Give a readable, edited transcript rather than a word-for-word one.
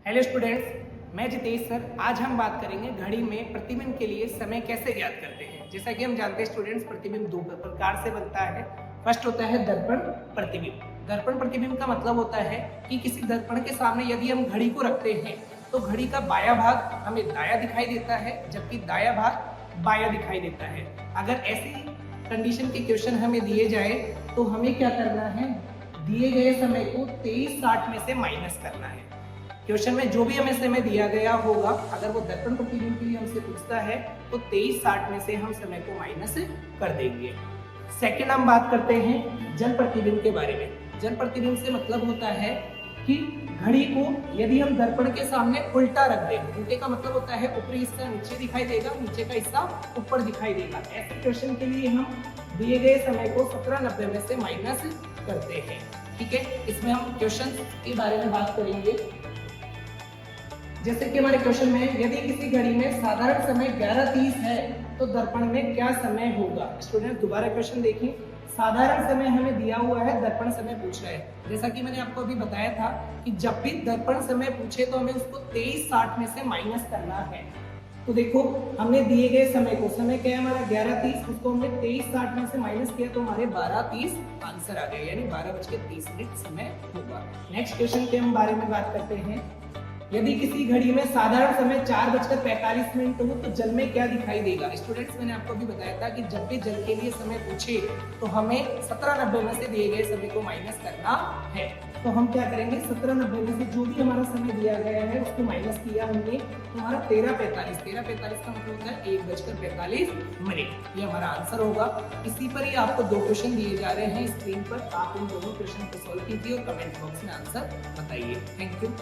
Hello students, मैं Jitesh sir. आज हम बात करेंगे घड़ी में प्रतिबिंब के लिए समय कैसे ज्ञात करते हैं। जैसा कि हम जानते हैं स्टूडेंट्स, प्रतिबिंब दो प्रकार से बनता है। फर्स्ट होता है दर्पण प्रतिबिंब। दर्पण प्रतिबिंब का मतलब होता है कि किसी दर्पण के सामने यदि हम घड़ी को रखते हैं तो घड़ी का बायां भाग हमें दायां दिखाई देता है, जबकि दायां भाग बायां दिखाई देता है। अगर ऐसी कंडीशन के क्वेश्चन हमें दिए जाए तो हमें क्या करना है, दिए गए समय को 2360 में से माइनस करना है। क्वेश्चन में जो भी हमें समय दिया गया होगा, अगर वो दर्पण प्रतिबिंब के लिए हमसे पूछता है तो 2360 में से हम समय को माइनस कर देंगे। सेकंड हम बात करते हैं जल प्रतिबिंब के बारे में। जल प्रतिबिंब से मतलब होता है कि घड़ी को यदि हम दर्पण के सामने उल्टा रख दें, उल्टे का मतलब होता है ऊपरी हिस्सा नीचे दिखाई देगा, नीचे का हिस्सा ऊपर दिखाई देगा। ऐसे क्वेश्चन के लिए हम दिए गए समय को 1790 में से माइनस करते हैं। ठीक है, इसमें हम क्वेश्चन के बारे में बात करेंगे। जैसे कि हमारे क्वेश्चन में यदि किसी घड़ी में साधारण समय 11:30 है तो दर्पण में क्या समय होगा। स्टूडेंट दोबारा क्वेश्चन देखिए। साधारण समय हमें दिया हुआ है, दर्पण समय पूछ रहा है। जैसा कि मैंने आपको अभी बताया था कि जब भी दर्पण समय पूछे तो हमें उसको 2360 में से माइनस करना है। तो देखो, हमने दिए गए समय को, समय क्या है हमारा 11:30, उसको हमने 2360 में से माइनस किया तो हमारे 12:30 आंसर आ गया, यानी 12:30 समय होगा। नेक्स्ट क्वेश्चन के हम बारे में बात करते हैं। यदि किसी घड़ी में साधारण समय 4:45 हो तो जल में क्या दिखाई देगा। स्टूडेंट्स, मैंने आपको भी बताया था कि जब भी जल के लिए समय पूछे तो हमें 1790 में से दिए गए समय को माइनस करना है। तो हम क्या करेंगे, 1790 में से जो भी हमारा समय दिया गया है उसको माइनस किया हमने, तो हमारा 13:45 का मतलब होता है 1:45। ये हमारा आंसर होगा। इसी पर ही आपको दो क्वेश्चन दिए जा रहे हैं स्क्रीन पर। आप इन दोनों क्वेश्चन को सॉल्व कीजिए और कमेंट बॉक्स में आंसर बताइए। Thank you.